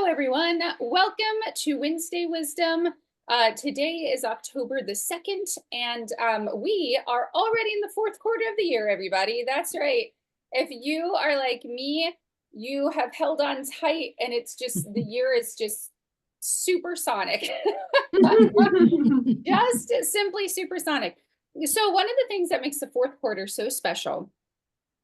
everyone. Welcome to Wednesday Wisdom. Today is October the 2nd, and we are already in the fourth quarter of the year, everybody. That's right. If you are like me, you have held on tight, and it's just, the year is just supersonic. Just simply supersonic. So one of the things that makes the fourth quarter so special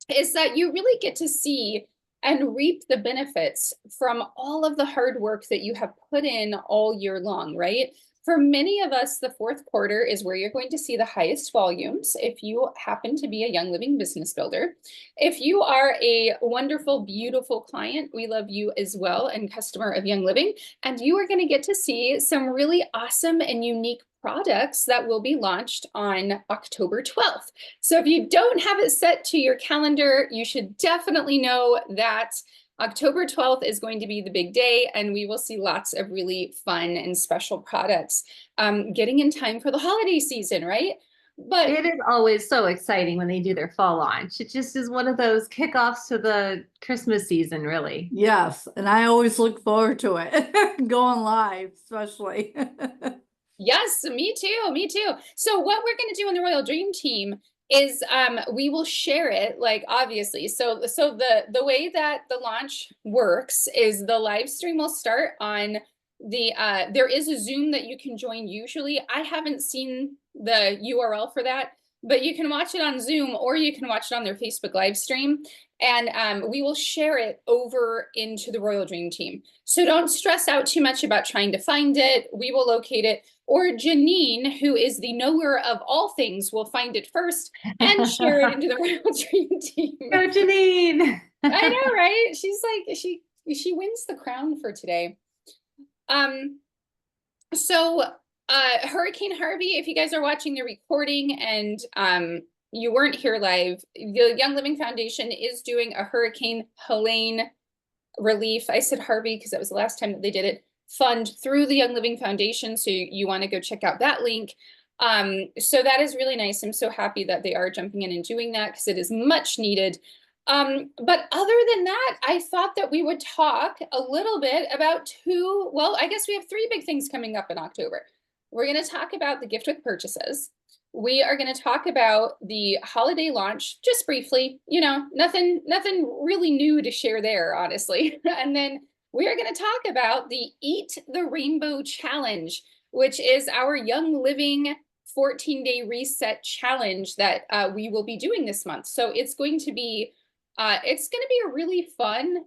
is that you really get to see and reap the benefits from all of the hard work that you have put in all year long, right? For many of us, the fourth quarter is where you're going to see the highest volumes if you happen to be a Young Living business builder. If you are a wonderful, beautiful client, we love you as well, and customer of Young Living, and you are going to get to see some really awesome and unique products that will be launched on October 12th. So if you don't have it set to your calendar, you should definitely know that October 12th is going to be the big day, and we will see lots of really fun and special products getting in time for the holiday season, right? But it is always so exciting when they do their fall launch. It just is one of those kickoffs to the Christmas season, really. Yes, and I always look forward to it, going live, especially. Yes, me too, me too. So what we're going to do in the Royal Dream Team is we will share it, like, obviously. So the way that the launch works is the live stream will start on the there is a Zoom that you can join usually. I haven't seen the URL for that, but you can watch it on Zoom or you can watch it on their Facebook live stream. And we will share it over into the Royal Dream Team. So don't stress out too much about trying to find it. We will locate it. Or Janine, who is the knower of all things, will find it first and share it into the Royal Dream Team. Go, Janine! I know, right? She's like, she wins the crown for today. So Hurricane Harvey, if you guys are watching the recording and you weren't here live, the Young Living Foundation is doing a Hurricane Helene relief. I said Harvey because that was the last time that they did it. Fund through the Young Living Foundation. So you want to go check out that link. So that is really nice. I'm so happy that they are jumping in and doing that because it is much needed. But other than that, I thought that we would talk a little bit about I guess we have three big things coming up in October. We're going to talk about the gift with purchases. We are going to talk about the holiday launch, just briefly, nothing really new to share there, honestly. And then we are going to talk about the Eat the Rainbow Challenge, which is our Young Living 14-day reset challenge that we will be doing this month. So it's going to be a really fun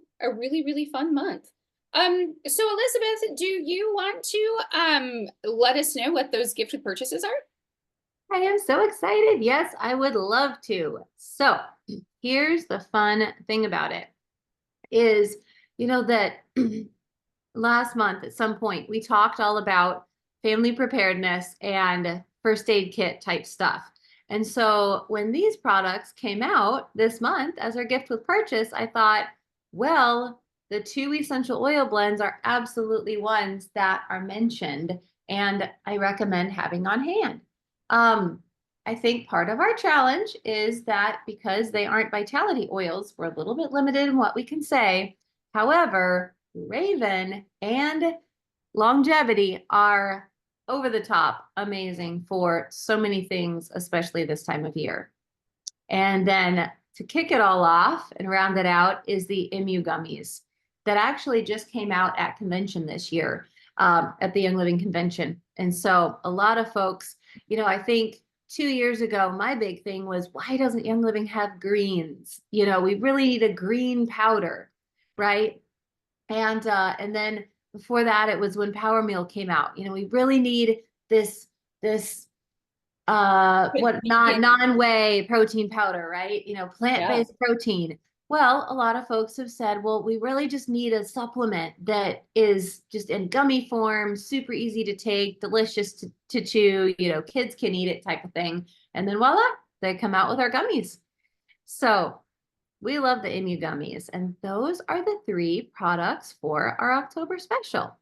month. So Elizabeth, do you want to let us know what those gift with purchases are? I am so excited. Yes, I would love to. So here's the fun thing about it is, that last month at some point, we talked all about family preparedness and first aid kit type stuff. And so when these products came out this month as our gift with purchase, I thought, well, the 2 essential oil blends are absolutely ones that are mentioned and I recommend having on hand. I think part of our challenge is that because they aren't vitality oils, we're a little bit limited in what we can say. However, Raven and Longevity are over the top amazing for so many things, especially this time of year. And then to kick it all off and round it out is the Immugummies that actually just came out at convention this year, at the Young Living Convention. And so a lot of folks, I think 2 years ago, my big thing was, why doesn't Young Living have greens? We really need a green powder, right? And then before that, it was when Power Meal came out. We really need this non-whey protein powder, right? Plant-based protein. Well, a lot of folks have said, well, we really just need a supplement that is just in gummy form, super easy to take, delicious to chew, kids can eat it type of thing. And then voila, they come out with our gummies. So we love the Immugummies, and those are the 3 products for our October special.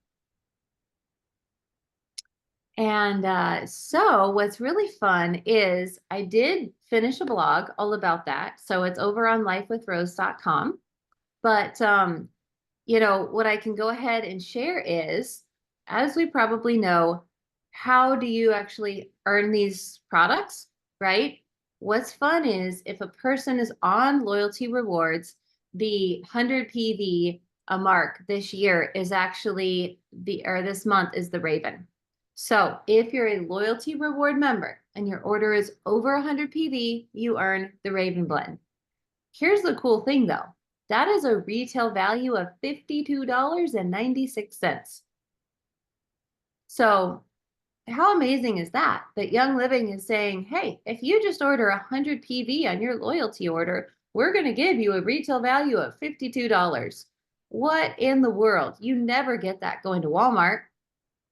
And so what's really fun is I did finish a blog all about that. So it's over on lifewithrose.com. But you know, what I can go ahead and share is, as we probably know, how do you actually earn these products, right? What's fun is if a person is on loyalty rewards, the 100 PV a mark this year is actually this month is the Raven. So if you're a loyalty reward member and your order is over 100 PV, you earn the Raven blend. Here's the cool thing though. That is a retail value of $52.96. So how amazing is that? That Young Living is saying, hey, if you just order 100 PV on your loyalty order, we're going to give you a retail value of $52. What in the world? You never get that going to Walmart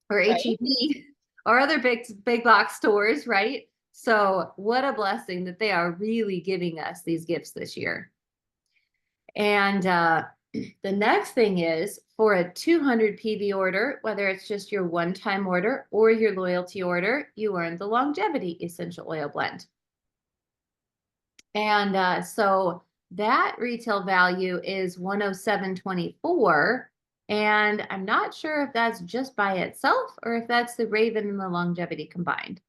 or Right. H-E-B or other big box stores, right? So what a blessing that they are really giving us these gifts this year. And the next thing is for a 200 PV order, whether it's just your one-time order or your loyalty order, you earn the longevity essential oil blend. And so that retail value is $107.24. And I'm not sure if that's just by itself or if that's the Raven and the longevity combined.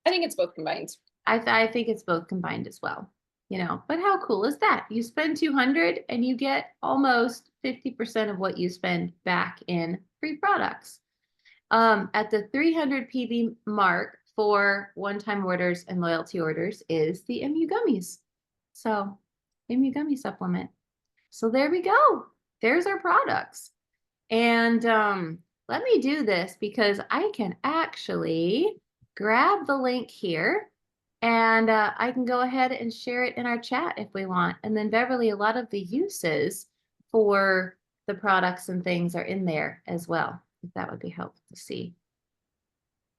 I think it's both combined. I think it's both combined as well. You know, but how cool is that? You spend 200 and you get almost 50% of what you spend back in free products. At the 300 PV mark for one-time orders and loyalty orders is the Immugummies. So Immugummy supplement. So there we go. There's our products. And let me do this because I can actually grab the link here. And I can go ahead and share it in our chat if we want. And then Beverly, a lot of the uses for the products and things are in there as well, if that would be helpful to see.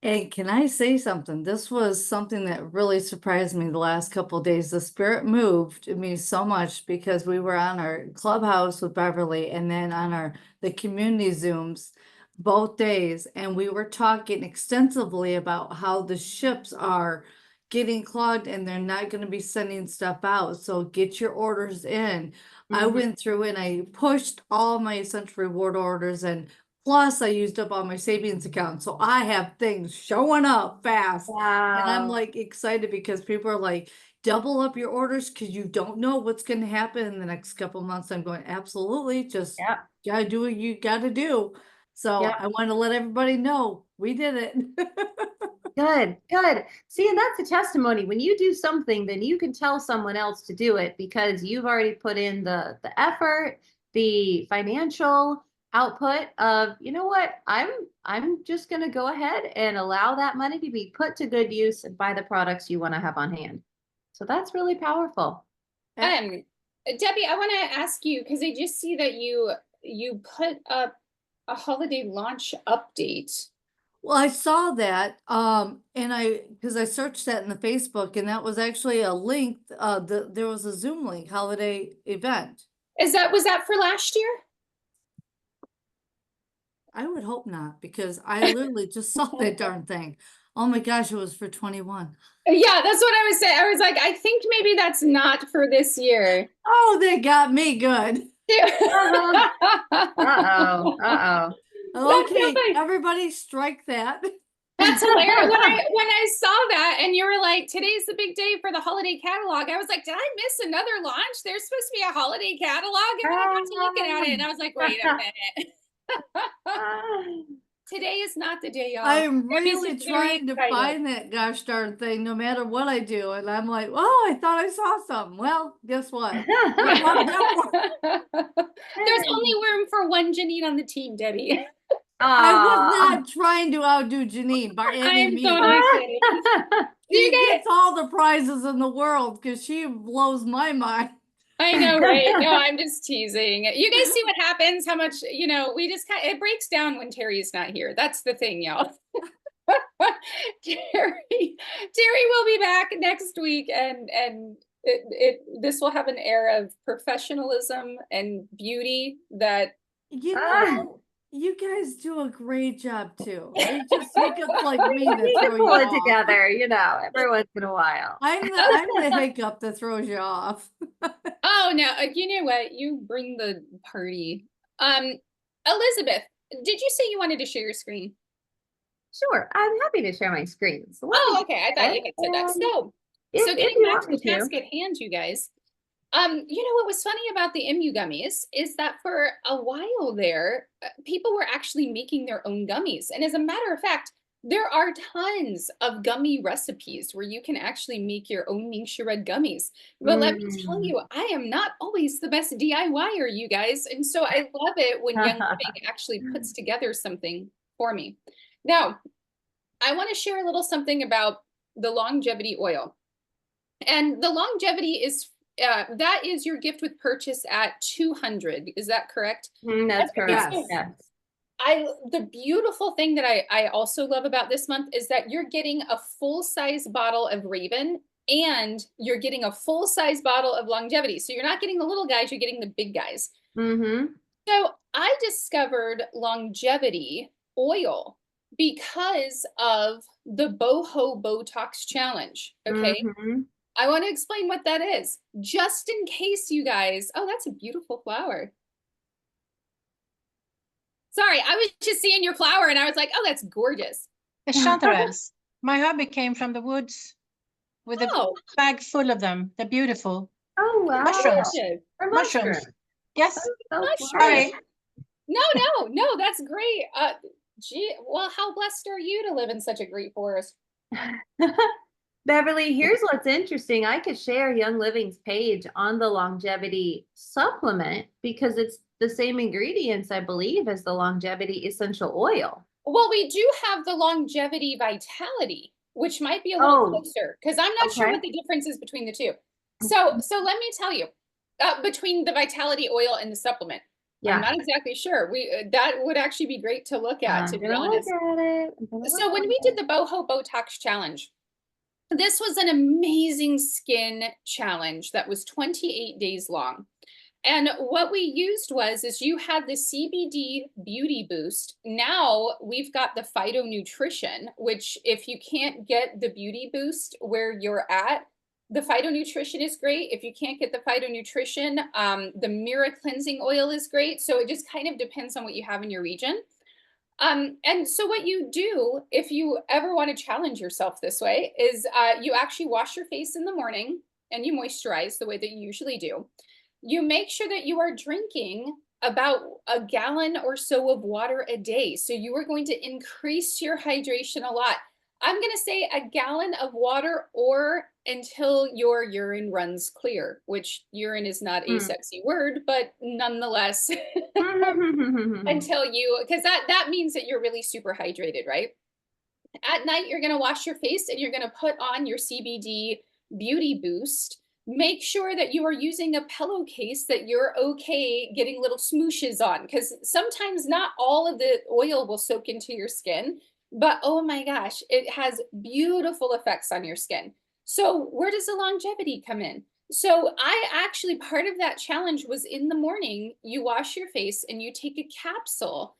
And can I say something? This was something that really surprised me the last couple of days. The spirit moved me so much because we were on our clubhouse with Beverly and then on the community Zooms both days. And we were talking extensively about how the ships are getting clogged and they're not going to be sending stuff out. So get your orders in. I went through and I pushed all my essential reward orders, and plus I used up all my savings account. So I have things showing up fast. And I'm Wow. like excited because people are like, double up your orders because you don't know what's going to happen in the next couple of months. I'm going, absolutely. Just Yep. gotta do what you gotta do. So Yep. I want to let everybody know we did it. Good, good. See, and that's a testimony. When you do something, then you can tell someone else to do it because you've already put in the effort, the financial output of, you know what, I'm just going to go ahead and allow that money to be put to good use and buy the products you want to have on hand. So that's really powerful. Debbie, I want to ask you, because I just see that you put up a holiday launch update. Well, I saw that, and because I searched that in the Facebook, and that was actually a link. There was a Zoom link holiday event. Was that for last year? I would hope not, because I literally just saw that darn thing. Oh my gosh, it was for 21. Yeah, that's what I was saying. I was like, I think maybe that's not for this year. Oh, they got me good. Uh-oh. Okay, everybody strike that. That's hilarious. When I saw that and you were like, today's the big day for the holiday catalog, I was like, did I miss another launch? There's supposed to be a holiday catalog. And then I got to looking at it and I was like, wait a minute. Today is not the day, y'all. I am Debbie's really just very trying to excited. find that gosh darn thing no matter what I do. And I'm like, oh, I thought I saw something. Well, guess what? There's only room for one Janine on the team, Debbie. I was not trying to outdo Janine by any I'm means. totally kidding. She gets all the prizes in the world because she blows my mind. I know, right? No, I'm just teasing. You guys see what happens, how much, we just it breaks down when Terry's not here. That's the thing, y'all. Terry will be back next week and this will have an air of professionalism and beauty that You guys do a great job too. It's just hiccups like me that throw you pull it off. together, every once in a while. I'm the hiccup that throws you off. Oh no, you know what? You bring the party. Elizabeth, did you say you wanted to share your screen? Sure, I'm happy to share my screen. So let Oh, me okay. I thought you had said that. and So, if getting you back want to me the task to. at hand, you guys. You know what was funny about the Immugummies is that for a while there, people were actually making their own gummies. And as a matter of fact, there are tons of gummy recipes where you can actually make your own NingXia red gummies. But let me tell Mm. you, I am not always the best DIYer, you guys. And so I love it when Young Living actually puts together something for me. Now, I want to share a little something about the longevity oil. And the longevity is that is your gift with purchase at 200. Is that correct? That's Okay, correct. so Yes. the beautiful thing that I also love about this month is that you're getting a full-size bottle of Raven and you're getting a full-size bottle of longevity. So you're not getting the little guys, you're getting the big guys. Mm-hmm. So I discovered longevity oil because of the Boho Botox challenge. Okay. Mm-hmm. I want to explain what that is, just in case you guys. Oh, that's a beautiful flower. Sorry, I was just seeing your flower and I was like, oh, that's gorgeous. The chanterelles. My hubby came from the woods with a Oh, bag full of them. They're beautiful. Oh wow. Mushrooms. gorgeous. For Mushrooms. mushrooms. Yes. So Mushrooms. Sorry. No, that's great. Gee, well, how blessed are you to live in such a great forest? Beverly, here's what's interesting. I could share Young Living's page on the longevity supplement because it's the same ingredients, I believe, as the longevity essential oil. Well, we do have the longevity vitality, which might be a little closer because I'm not sure okay. what the difference is between the two. So let me tell you, between the vitality oil and the supplement. Yeah. I'm not exactly sure. That would actually be great to look at, to be honest. So when we did the Boho Botox challenge, this was an amazing skin challenge that was 28 days long. And what we used is you had the CBD Beauty Boost. Now we've got the phytonutrition, which if you can't get the Beauty Boost where you're at, the phytonutrition is great. If you can't get the phytonutrition, the Mira cleansing oil is great. So it just kind of depends on what you have in your region. And so what you do if you ever want to challenge yourself this way is you actually wash your face in the morning and you moisturize the way that you usually do. You make sure that you are drinking about a gallon or so of water a day. So you are going to increase your hydration a lot. I'm going to say a gallon of water or until your urine runs clear, which urine is not a sexy word, but nonetheless, until you, because that means that you're really super hydrated, right? At night, you're going to wash your face and you're going to put on your CBD Beauty Boost. Make sure that you are using a pillowcase that you're okay getting little smooshes on, because sometimes not all of the oil will soak into your skin, but oh my gosh, it has beautiful effects on your skin. So where does the longevity come in? So I actually, part of that challenge was in the morning, you wash your face and you take a capsule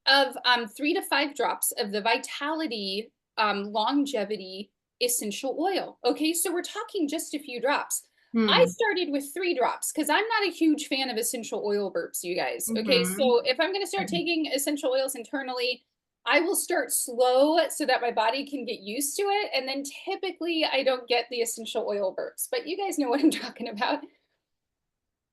of 3 to 5 drops of the Vitality longevity essential oil. Okay, so we're talking just a few drops. I started with 3 drops because I'm not a huge fan of essential oil burps, you guys. Okay, so if I'm going to start taking essential oils internally, I will start slow so that my body can get used to it. And then typically I don't get the essential oil burps, but you guys know what I'm talking about.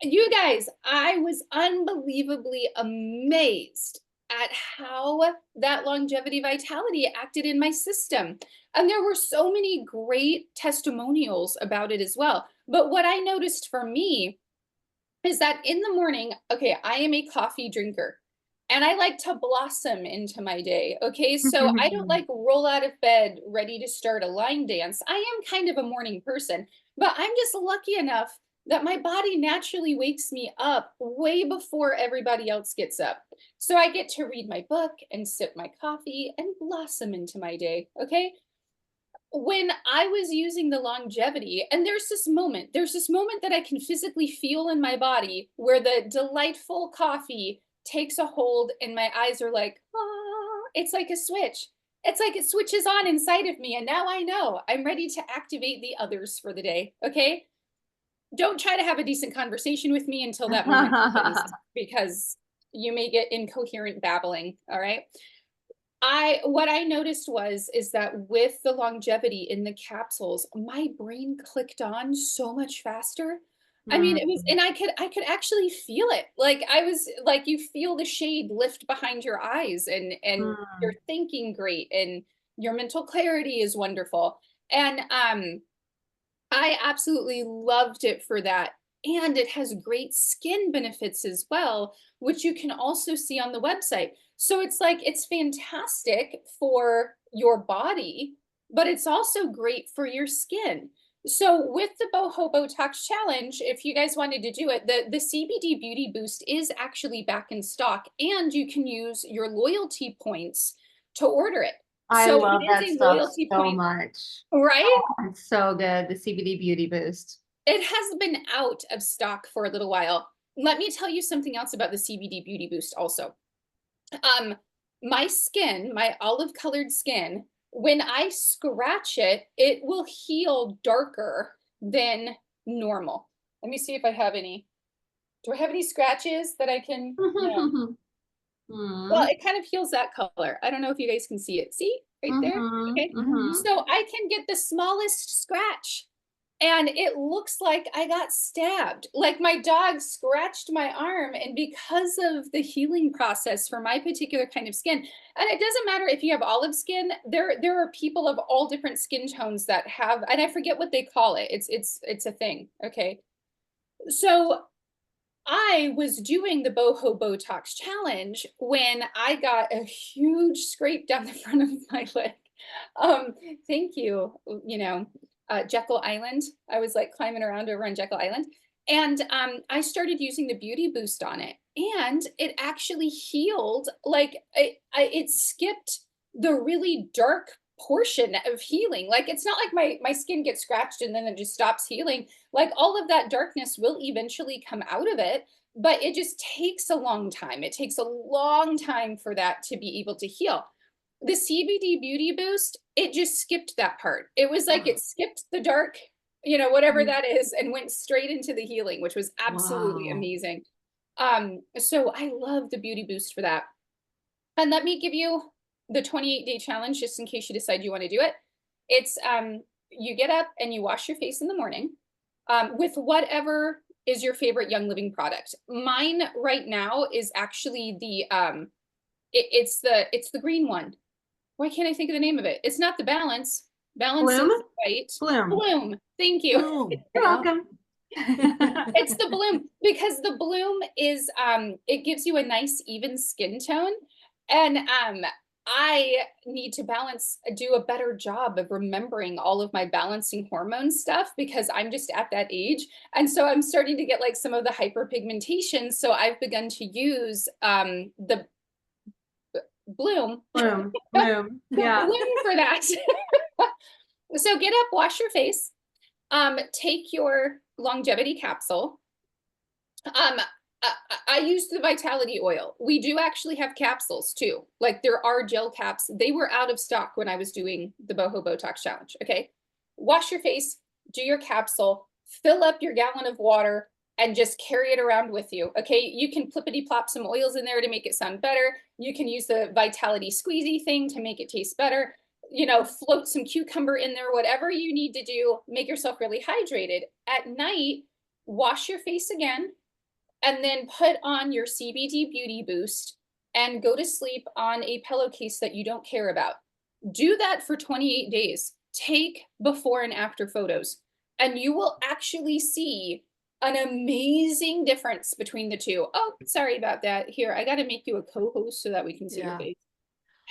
You guys, I was unbelievably amazed at how that longevity vitality acted in my system. And there were so many great testimonials about it as well. But what I noticed for me is that in the morning, okay, I am a coffee drinker and I like to blossom into my day. Okay, so I don't like roll out of bed ready to start a line dance. I am kind of a morning person, but I'm just lucky enough that my body naturally wakes me up way before everybody else gets up. So I get to read my book and sip my coffee and blossom into my day. Okay, when I was using the longevity, and there's this moment that I can physically feel in my body where the delightful coffee takes a hold and my eyes are like, ah, it's like a switch. It's like it switches on inside of me. And now I know I'm ready to activate the others for the day. Okay. Don't try to have a decent conversation with me until that moment happens, because you may get incoherent babbling, all right? What I noticed is that with the longevity in the capsules, my brain clicked on so much faster. I mean, it was, Mm. and I could actually feel it. Like I was like, you feel the shade lift behind your eyes, and you're Mm. thinking great, and your mental clarity is wonderful. And I absolutely loved it for that. And it has great skin benefits as well, which you can also see on the website. So it's like, it's fantastic for your body, but it's also great for your skin. So with the Boho Botox challenge, if you guys wanted to do it, the CBD Beauty Boost is actually back in stock, and you can use your loyalty points to order it. I So love it that is a stuff loyalty so point, much. right? Oh, it's so good. The CBD Beauty Boost. It has been out of stock for a little while. Let me tell you something else about the CBD Beauty Boost also. Um, my skin, my olive colored skin, when I scratch it, it will heal darker than normal. Let me see if I have any. Do I have any scratches that I can? No. Well, Mm. it kind of heals that color. I don't know if you guys can see it. See right there? Mhm, Okay. mhm. So I can get the smallest scratch, and it looks like I got stabbed. Like my dog scratched my arm, and because of the healing process for my particular kind of skin, and it doesn't matter if you have olive skin, there are people of all different skin tones that have, and I forget what they call it. It's a thing. Okay. So I was doing the Boho Botox challenge when I got a huge scrape down the front of my leg. Um, Thank you. Jekyll Island. I was like climbing around over on Jekyll Island. And I started using the Beauty Boost on it. And it actually healed, like it skipped the really dark portion of healing. Like it's not like my skin gets scratched and then it just stops healing. Like all of that darkness will eventually come out of it, but it just takes a long time. It takes a long time for that to be able to heal. The CBD Beauty Boost, it just skipped that part. It was like it skipped the dark, whatever that is, and went straight into the healing, which was absolutely Wow. amazing. So I love the Beauty Boost for that. And let me give you the 28-day challenge just in case you decide you want to do it. It's you get up and you wash your face in the morning with whatever is your favorite Young Living product. Mine right now is actually it's the green one. Why can't I think of the name of it? It's not the Balance. Balance Bloom? is white. Bloom. Bloom. Thank you. Boom. You're welcome. It's the Bloom, because the Bloom is it gives you a nice even skin tone, and I need to do a better job of remembering all of my balancing hormone stuff, because I'm just at that age, and so I'm starting to get like some of the hyperpigmentation. So I've begun to use the Bloom Bloom, bloom. the Yeah. Bloom for that. So get up, wash your face, take your longevity capsule. I use the Vitality oil. We do actually have capsules too. Like there are gel caps. They were out of stock when I was doing the Boho Botox challenge. Okay. Wash your face, do your capsule, fill up your gallon of water, and just carry it around with you. Okay. You can plippity plop some oils in there to make it sound better. You can use the Vitality squeezy thing to make it taste better. Float some cucumber in there, whatever you need to do, make yourself really hydrated. At night, wash your face again, and then put on your CBD Beauty Boost and go to sleep on a pillowcase that you don't care about. Do that for 28 days. Take before and after photos, and you will actually see an amazing difference between the two. Oh, sorry about that. Here, I got to make you a co-host so that we can see your Yeah. face.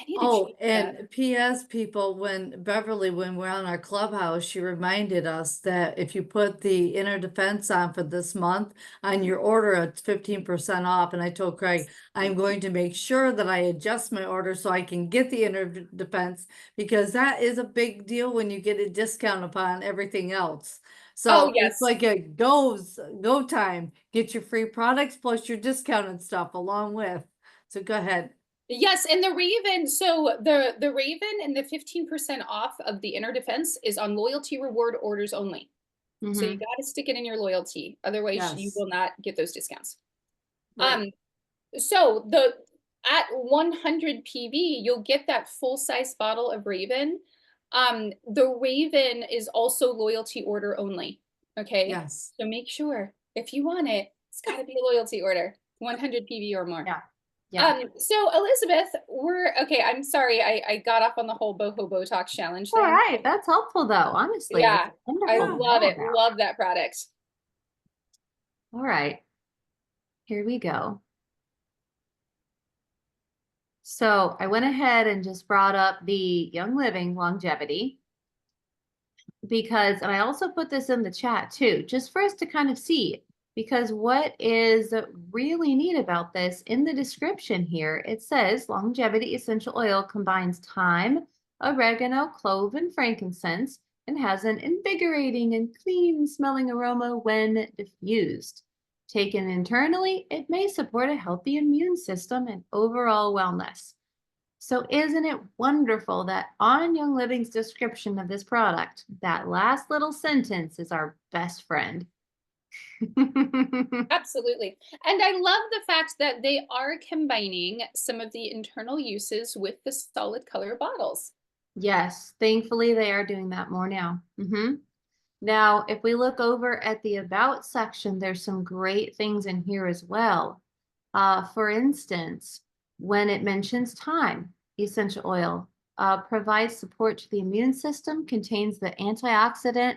I need to Oh, change that. and PS people, when we're on our clubhouse, she reminded us that if you put the inner defense on for this month on your order, it's 15% off. And I told Craig, I'm going to make sure that I adjust my order so I can get the inner defense, because that is a big deal when you get a discount upon everything else. Oh, So yes. it's like a go time. Get your free products plus your discounted stuff along with. So go ahead. Yes, and the Raven, so the Raven and the 15% off of the inner defense is on loyalty reward orders only. So you Mhm. got to stick it in your loyalty. Otherwise, you Yes. will not get those discounts. Right. So at 100 PV, you'll get that full size bottle of Raven. The Raven is also loyalty order only. Okay. Yes. So make sure if you want it, it's got to be a loyalty order, 100 PV or more. Yeah. Yeah. So Elizabeth, we're okay. I'm sorry, I got off on the whole Boho Botox challenge All thing. right. That's helpful though. Honestly. Yeah, It's wonderful I to love know it. about. Love that product. All right. Here we go. So I went ahead and just brought up the Young Living longevity because, and I also put this in the chat too, just for us to kind of see, because what is really neat about this in the description here, it says longevity essential oil combines thyme, oregano, clove, and frankincense and has an invigorating and clean smelling aroma when diffused. Taken internally, it may support a healthy immune system and overall wellness. So isn't it wonderful that on Young Living's description of this product, that last little sentence is our best friend? Absolutely. And I love the fact that they are combining some of the internal uses with the solid color bottles. Yes, thankfully they are doing that more now. Now, if we look over at the About section, there's some great things in here as well. For instance, when it mentions thyme, essential oil provides support to the immune system, contains the antioxidant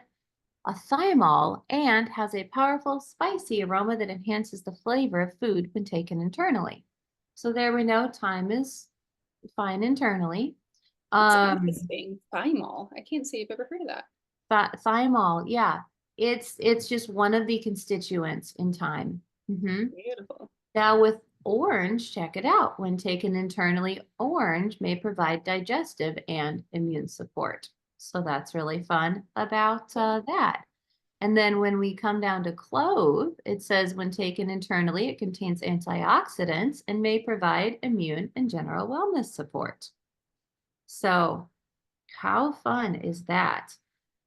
thymol, and has a powerful spicy aroma that enhances the flavor of food when taken internally. So there we know thyme is fine internally. That's interesting. Thymol. I can't say I've ever heard of that. Thymol, yeah. It's just one of the constituents in thyme. Beautiful. Now with orange, check it out. When taken internally, orange may provide digestive and immune support. So that's really fun about that. And then when we come down to clove, it says when taken internally, it contains antioxidants and may provide immune and general wellness support. So how fun is that?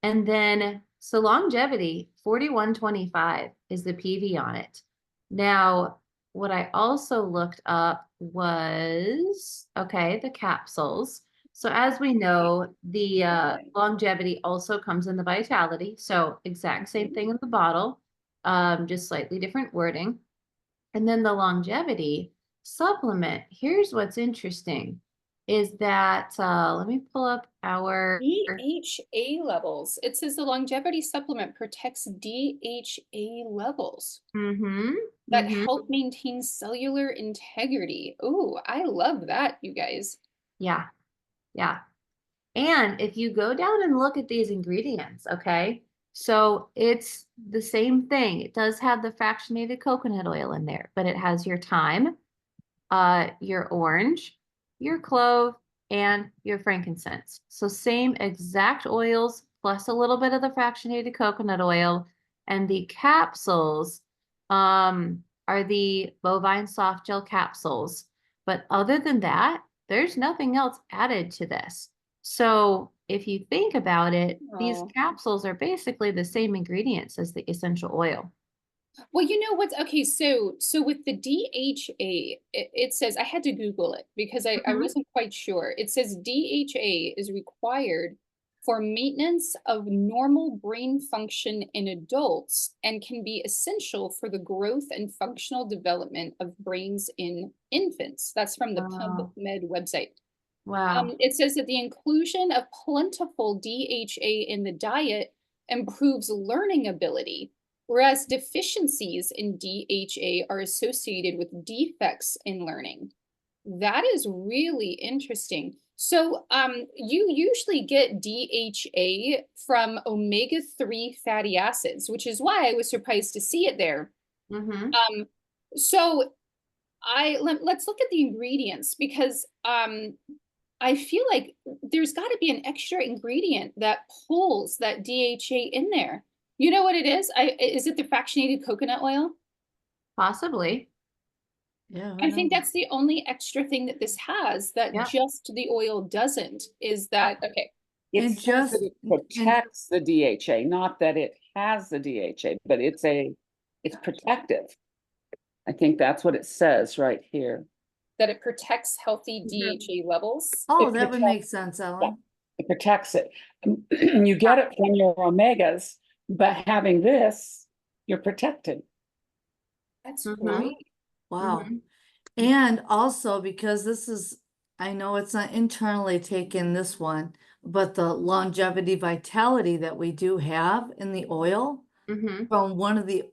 And then, so longevity, 4125 is the PV on it. Now, what I also looked up was, okay, the capsules. So as we know, the longevity also comes in the vitality. So exact same thing in the bottle, just slightly different wording. And then the longevity supplement, here's what's interesting, is that, let me pull up our DHA levels. It says the longevity supplement protects DHA levels that help maintain cellular integrity. Oh, I love that, you guys. Yeah, yeah. And if you go down and look at these ingredients, okay, so it's the same thing. It does have the fractionated coconut oil in there, but it has your thyme, your orange, your clove, and your frankincense. So same exact oils plus a little bit of the fractionated coconut oil, and the capsules are the bovine soft gel capsules. But other than that, there's nothing else added to this. So if you think about it, these capsules are basically the same ingredients as the essential oil. Well, you know what's okay. So with the DHA, it says, I had to Google it because I wasn't quite sure. It says DHA is required for maintenance of normal brain function in adults and can be essential for the growth and functional development of brains in infants. That's from the PubMed website. Wow. It says that the inclusion of plentiful DHA in the diet improves learning ability, whereas deficiencies in DHA are associated with defects in learning. That is really interesting. So you usually get DHA from omega-3 fatty acids, which is why I was surprised to see it there. So let's look at the ingredients, because I feel like there's got to be an extra ingredient that pulls that DHA in there. You know what it is? Is it the fractionated coconut oil? Possibly. Yeah. I think that's the only extra thing that this has that just the oil doesn't, is that, okay. It says that it protects the DHA, not that it has the DHA, but it's protective. I think that's what it says right here. That it protects healthy Mhm. DHA levels. Oh, It that would protects- make sense, Ellen. It protects it. You get it from your omegas, but having this, you're protected. That's Mhm. great. Wow. Mhm. And also because this is, I know it's not internally taken this one, but the longevity vitality that we do have in the oil Mhm. from one of the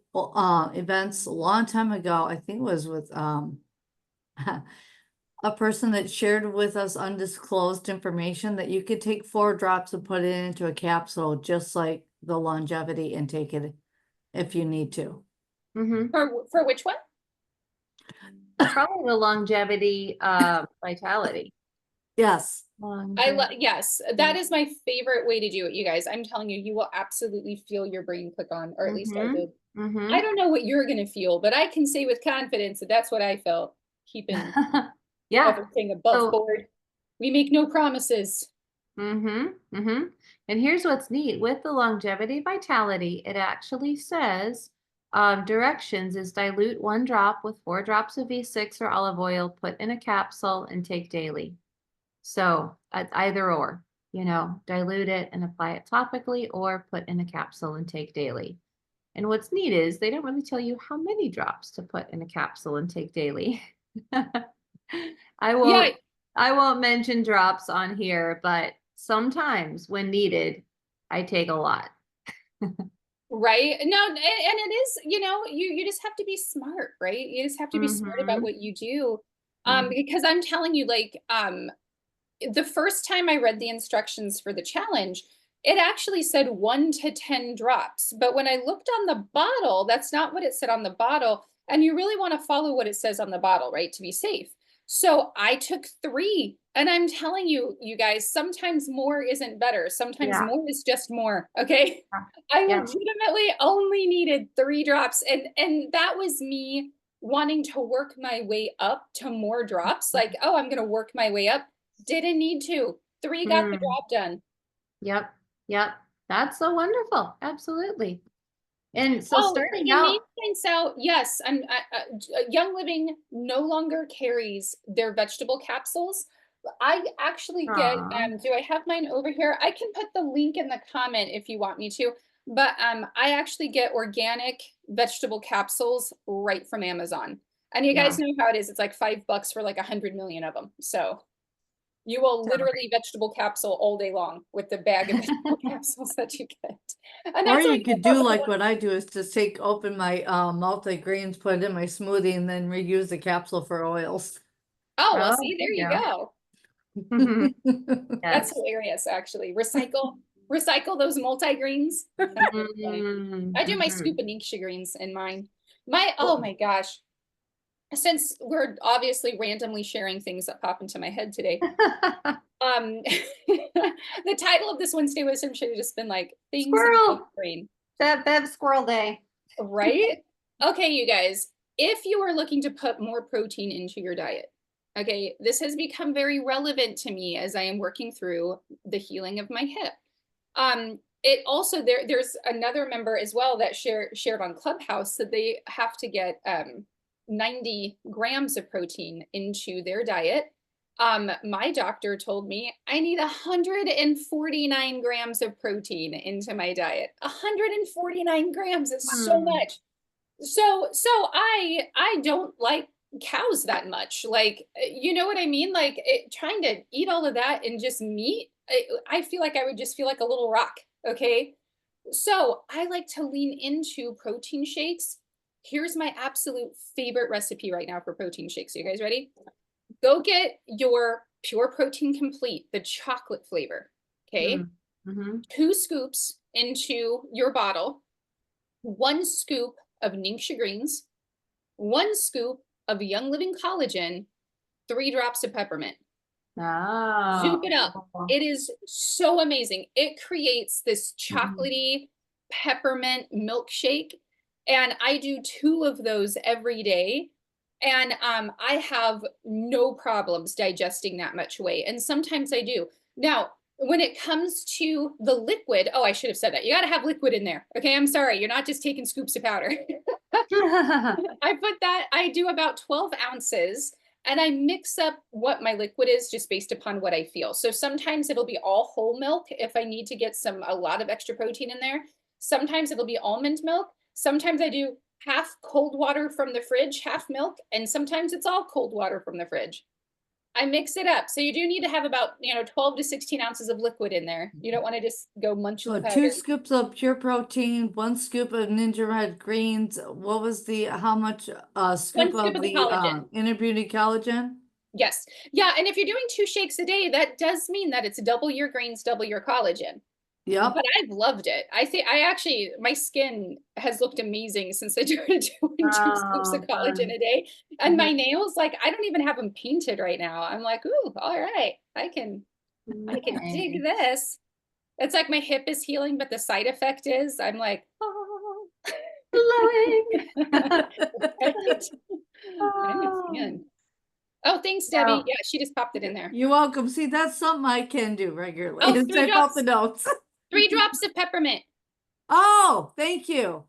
events a long time ago, I think it was with a person that shared with us undisclosed information that you could take 4 drops and put it into a capsule, just like the longevity, and take it if you need to. Mhm. For which one? Probably the longevity, vitality. Yes. Yes, that is my favorite way to do it, you guys. I'm telling you, you will absolutely feel your brain click on, or at least I Mhm. did. Mhm. I don't know what you're gonna feel, but I can say with confidence that that's what I felt, keeping Yeah. everything above So- board. We make no promises. Mm-hmm. Mm-hmm. And here's what's neat with the longevity vitality, it actually says directions is dilute 1 drop with 4 drops of V6 or olive oil, put in a capsule and take daily. So either or, dilute it and apply it topically, or put in a capsule and take daily. And what's neat is they don't really tell you how many drops to put in a capsule and take daily. I won't mention drops on here, but sometimes when needed, I take a lot. Right? No, and it is, you just have to be smart, right? You just have to be smart about Mhm. what you do. Mhm. Because I'm telling you, like, the first time I read the instructions for the challenge, it actually said 1 to 10 drops. But when I looked on the bottle, that's not what it said on the bottle. And you really want to follow what it says on the bottle, right? To be safe. So I took 3. And I'm telling you, you guys, sometimes more isn't better. Sometimes Yeah. more is just more. Okay. I Yeah. legitimately only needed 3 drops. And that was me wanting to work my way up to more drops. Like, oh, I'm going to work my way up. Didn't need to. 3 got the job done. Yep. Yep. That's so wonderful. Absolutely. And so Oh, starting the out, name points out, yes, Young Living no longer carries their vegetable capsules. I actually get, Aw. do I have mine over here? I can put the link in the comment if you want me to, but I actually get organic vegetable capsules right from Amazon. And you guys know how it is. It's like $5 for like 100 million of them. So you will literally vegetable capsule all day long with the bag of vegetable capsules that you get. And Or that's you only could about do the like one- what I do, is just open my multi-greens, put it in my smoothie, and then reuse the capsule for oils. Oh, well, Oh, see, there you yeah. go. That's yes. hilarious, actually. Recycle those multi-greens. That's really funny. I do my scoop of NingXia greens in mine. Oh my gosh. Since we're obviously randomly sharing things that pop into my head today, the title of this Wednesday Wisdom should have just been like things in my Squirrel. brain. Bev Squirrel Day. Right? Okay, you guys, if you are looking to put more protein into your diet, okay, this has become very relevant to me as I am working through the healing of my hip. It also there's another member as well that shared on Clubhouse that they have to get 90 grams of protein into their diet. My doctor told me I need 149 grams of protein into my diet. 149 grams is so much. So I don't like cows that much. Like, you know what I mean? Like trying to eat all of that and just meat, I feel like I would just feel like a little rock. Okay. So I like to lean into protein shakes. Here's my absolute favorite recipe right now for protein shakes. Are you guys ready? Go get your Pure Protein Complete, the chocolate flavor. Okay. Mm-hmm. 2 scoops into your bottle, 1 scoop of NingXia greens, 1 scoop of Young Living Collagen, 3 drops of peppermint. Soup it up. It is so amazing. It creates this chocolatey peppermint milkshake. And I do 2 of those every day. And I have no problems digesting that much whey. And sometimes I do. Now, when it comes to the liquid, oh, I should have said that. You got to have liquid in there. Okay, I'm sorry. You're not just taking scoops of powder. I put that, I do about 12 ounces and I mix up what my liquid is just based upon what I feel. So sometimes it'll be all whole milk if I need to get a lot of extra protein in there. Sometimes it'll be almond milk. Sometimes I do half cold water from the fridge, half milk, and sometimes it's all cold water from the fridge. I mix it up. So you do need to have about, 12 to 16 ounces of liquid in there. You don't want to just go munching So the 2 powder. scoops of pure protein, 1 scoop of Ninja Red Greens. What was how much scoop scoop of of the the collagen. Inner Beauty Collagen? Yes. Yeah. And if you're doing 2 shakes a day, that does mean that it's double your greens, double your collagen. Yep. But I've loved it. My skin has looked amazing since I started doing 2 scoops of collagen a day. And my nails, like, I don't even have them painted right now. I'm like, ooh, all right, I can dig this. It's like my hip is healing, but the side effect is I'm like, oh, Glowing. right? I'm a fan. Oh, thanks, Debbie. Wow. Yeah, she just popped it in there. You're welcome. See, that's something I can do regularly. Oh, is 3 type out the notes. 3 drops of peppermint. Oh, thank you.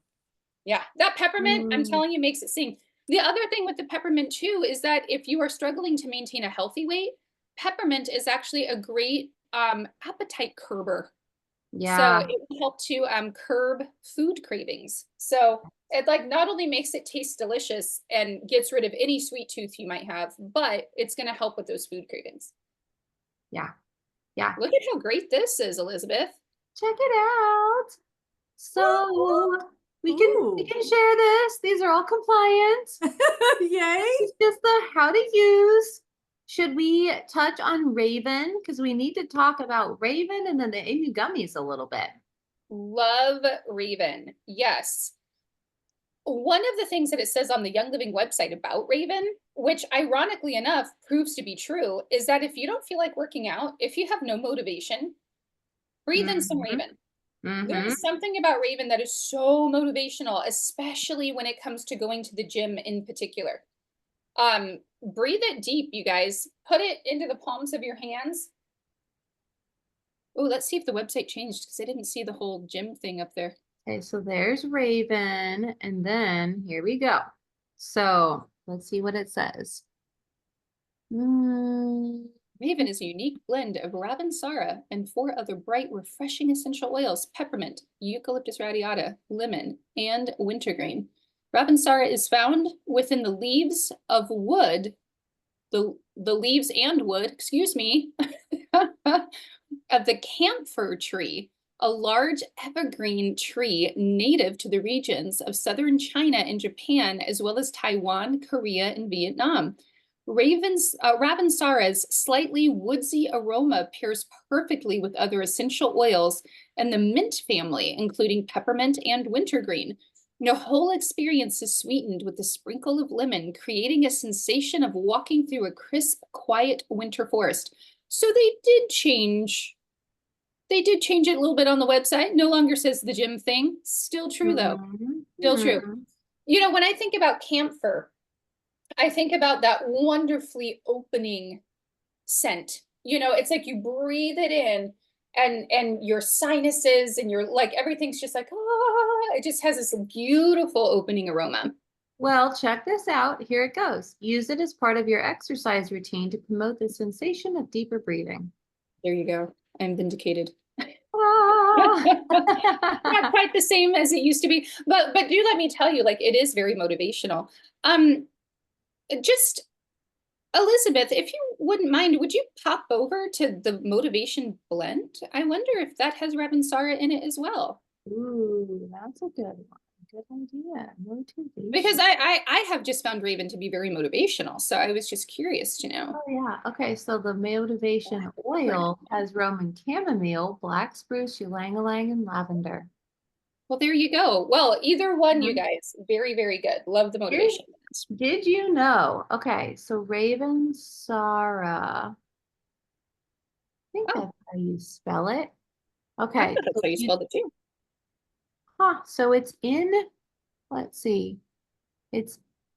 Yeah, that peppermint, I'm Mm. telling you, makes it sing. The other thing with the peppermint too is that if you are struggling to maintain a healthy weight, peppermint is actually a great appetite curber. Yeah. So it will help to curb food cravings. So it like not only makes it taste delicious and gets rid of any sweet tooth you might have, but it's going to help with those food cravings. Yeah. Yeah. Look at how great this is, Elizabeth. Check it out. So we Ooh. can share this. These are all compliant. Yay. This is just the how to use. Should we touch on Raven? Because we need to talk about Raven and then the Immugummies a little bit. Love Raven. Yes. One of the things that it says on the Young Living website about Raven, which ironically enough proves to be true, is that if you don't feel like working out, if you have no motivation, breathe in some Raven. There is something about Raven that is so motivational, especially when it comes to going to the gym in particular. Breathe it deep, you guys. Put it into the palms of your hands. Oh, let's see if the website changed because I didn't see the whole gym thing up there. Okay, so there's Raven, and then here we go. So let's see what it says. Raven is a unique blend of Ravinsara and 4 other bright, refreshing essential oils: peppermint, eucalyptus radiata, lemon, and wintergreen. Ravinsara is found within the leaves of wood, the leaves and wood, excuse me, of the camphor tree, a large evergreen tree native to the regions of southern China and Japan, as well as Taiwan, Korea, and Vietnam. Ravinsara's slightly woodsy aroma pairs perfectly with other essential oils and the mint family, including peppermint and wintergreen. The whole experience is sweetened with a sprinkle of lemon, creating a sensation of walking through a crisp, quiet winter forest. So they did change it a little bit on the website. No longer says the gym thing. Still true, though. Still true. You know, when I think about camphor, I think about that wonderfully opening scent. You know, it's like you breathe it in and your sinuses and your like everything's just like, oh, it just has this beautiful opening aroma. Well, check this out. Here it goes. Use it as part of your exercise routine to promote the sensation of deeper breathing. There you go. I'm vindicated. Ah. Not quite the same as it used to be, but do let me tell you, like, it is very motivational. Just Elizabeth, if you wouldn't mind, would you pop over to the motivation blend? I wonder if that has Ravinsara in it as well. Ooh, that's a good one. Good idea. Motivation. Because I have just found Raven to be very motivational, so I was just curious to know. Oh yeah. Okay, so the motivation oil has Roman chamomile, black spruce, ylang-ylang, and lavender. Well, there you go. Well, either one, you guys, very, very good. Love the motivation. Did you know? Okay, so Ravinsara. I think that's how you spell it. Okay. That's how you spelled it too. So it's in, let's see.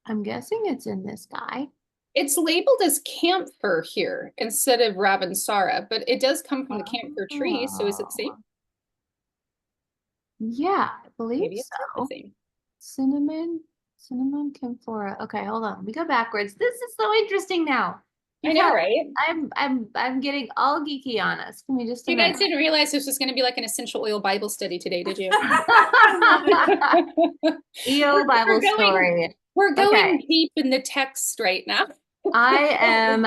I'm guessing it's in this guy. It's labeled as camphor here instead of Ravinsara, but it does come from the camphor tree. So is it the same? Yeah, I believe Maybe it's so. not the same. Cinnamon, Cinnamon camphora. Okay, hold on. Let me go backwards. This is so interesting now. I know, because right? I'm getting all geeky on us. Give me just a You guys minute. didn't realize this was going to be like an essential oil Bible study today, did you? EO Bible We're going- story. We're going Okay. deep in the text right now. I am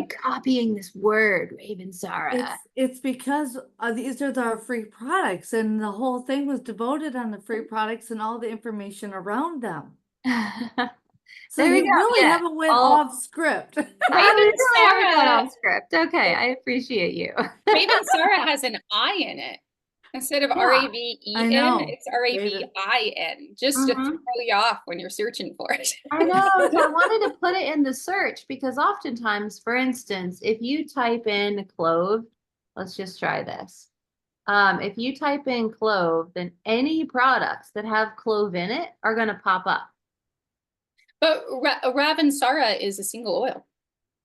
copying this word, Raven Sarah. It's because these are our free products, and the whole thing was devoted on the free products and all the information around them. So There we you go, really yeah. haven't went All- off script. I really haven't gone Sarah, off script. Okay, I appreciate you. Raven Sarah has an I in it. Instead of Yeah, R-A-V-E-N, I know. it's R-A-V-I-N, just to Mhm. throw you off when you're searching for it. I know. So I wanted to put it in the search because oftentimes, for instance, if you type in clove, let's just try this. If you type in clove, then any products that have clove in it are going to pop up. But Raven Sarah is a single oil.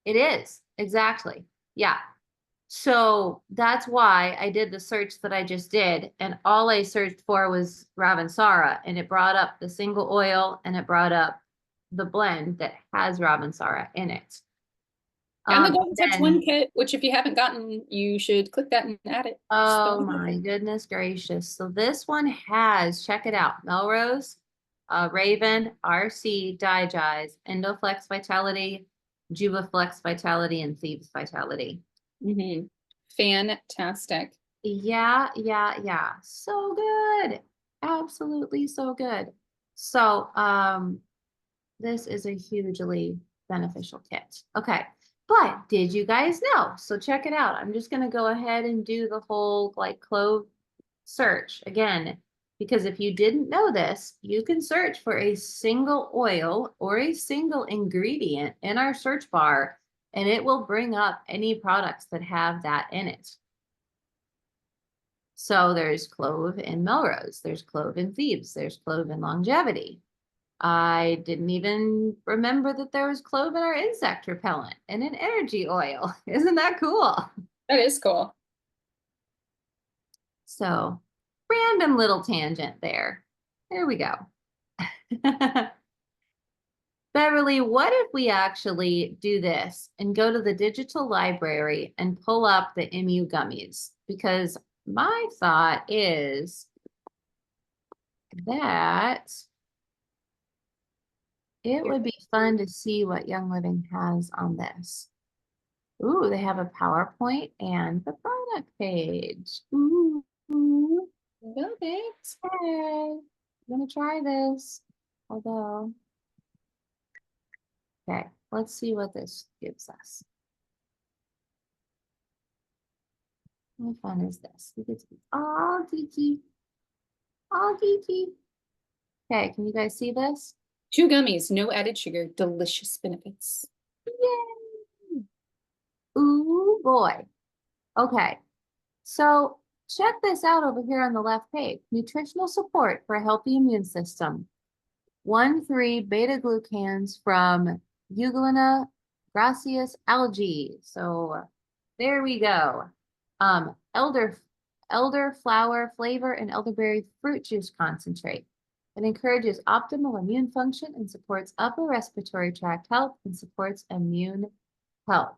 It is, exactly. Yeah. So that's why I did the search that I just did. And all I searched for was Ravensara, and it brought up the single oil and it brought up the blend that has Ravensara in it. And the Golden Touch then- 1 kit, which if you haven't gotten, you should click that and add it. Oh Just my goodness gracious. So this one has, check it out, Melrose, Raven, RC, Digize, Endoflex Vitality, Juvaflex Vitality, and Thieves Vitality. Mhm. Fantastic. Yeah. So good. Absolutely so good. So, this is a hugely beneficial kit. Okay. But did you guys know? So check it out. I'm just going to go ahead and do the whole like clove search again, because if you didn't know this, you can search for a single oil or a single ingredient in our search bar, and it will bring up any products that have that in it. So there's clove in Melrose, there's clove in Thebes, there's clove in Longevity. I didn't even remember that there was clove in our insect repellent and an energy oil. Isn't that cool? That is cool. So random little tangent there. There we go. Beverly, what if we actually do this and go to the digital library and pull up the Immugummies? Because my thought is that it would be fun to see what Young Living has on this. Ooh, they have a PowerPoint and the product page. Ooh, Love it. hey, I'm gonna try this. Although, okay, let's see what this gives us. How fun is this? We get to be all geeky. All geeky. Okay, can you guys see this? 2 gummies, no added sugar, delicious benefits. Yay! Ooh, boy. Okay, so check this out over here on the left page. Nutritional support for a healthy immune system. 1,3 beta-glucans from Euglena gracias algae. So there we go. Elderflower flavor and elderberry fruit juice concentrate. It encourages optimal immune function and supports upper respiratory tract health and supports immune health.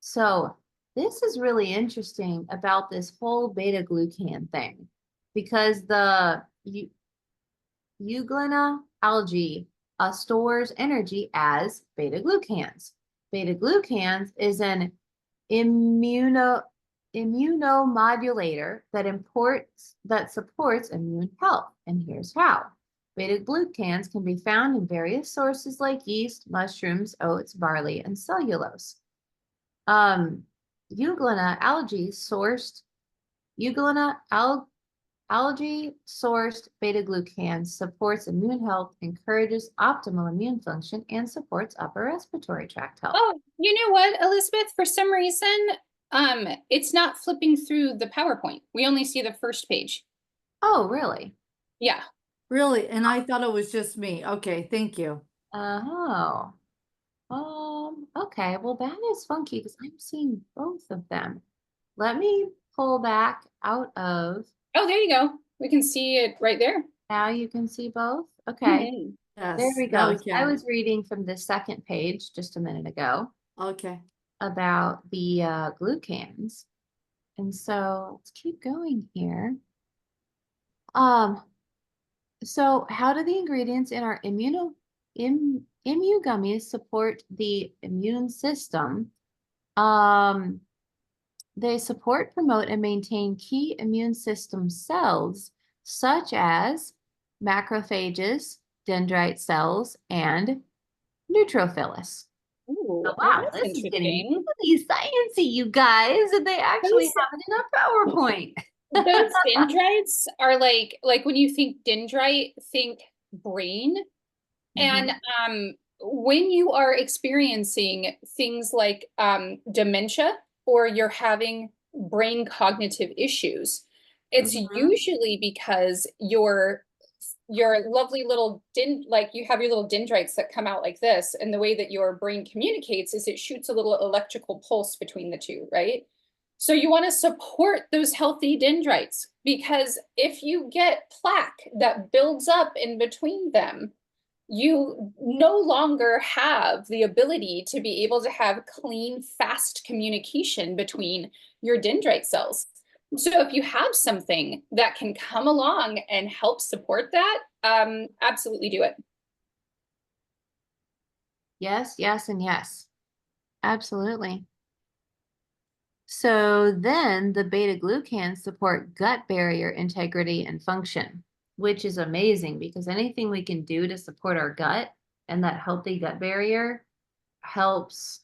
So this is really interesting about this whole beta-glucan thing, because the Euglena algae stores energy as beta-glucans. Beta-glucans is an immunomodulator that supports immune health. And here's how. Beta-glucans can be found in various sources like yeast, mushrooms, oats, barley, and cellulose. Euglena algae sourced beta-glucans supports immune health, encourages optimal immune function, and supports upper respiratory tract health. Oh, you know what, Elizabeth? For some reason, it's not flipping through the PowerPoint. We only see the first page. Oh, really? Yeah. Really? And I thought it was just me. Okay, thank you. Oh. Okay, well that is funky because I'm seeing both of them. Let me pull back out of, Oh, there you go. We can see it right there. now you can see both? Okay. Mhm. There we go. So I Okay. was reading from the second page just a minute ago Okay. about the glucans. And so let's keep going here. So how do the ingredients in our Immugummies support the immune system? They support, promote, and maintain key immune system cells, such as macrophages, dendrite cells, and neutrophils. Ooh, Oh, well, wow, that's this is getting interesting. really sciencey, you guys, and they actually Those, have it in a PowerPoint. those dendrites are like when you think dendrite, think brain. And when you are experiencing things like dementia or you're having brain cognitive issues, it's usually because your lovely little like you have your little dendrites that come out like this, and the way that your brain communicates is it shoots a little electrical pulse between the two, right? So you want to support those healthy dendrites, because if you get plaque that builds up in between them, you no longer have the ability to be able to have clean, fast communication between your dendrite cells. So if you have something that can come along and help support that, absolutely do it. Yes, yes, and yes. Absolutely. So then the beta glucans support gut barrier integrity and function, which is amazing because anything we can do to support our gut and that healthy gut barrier helps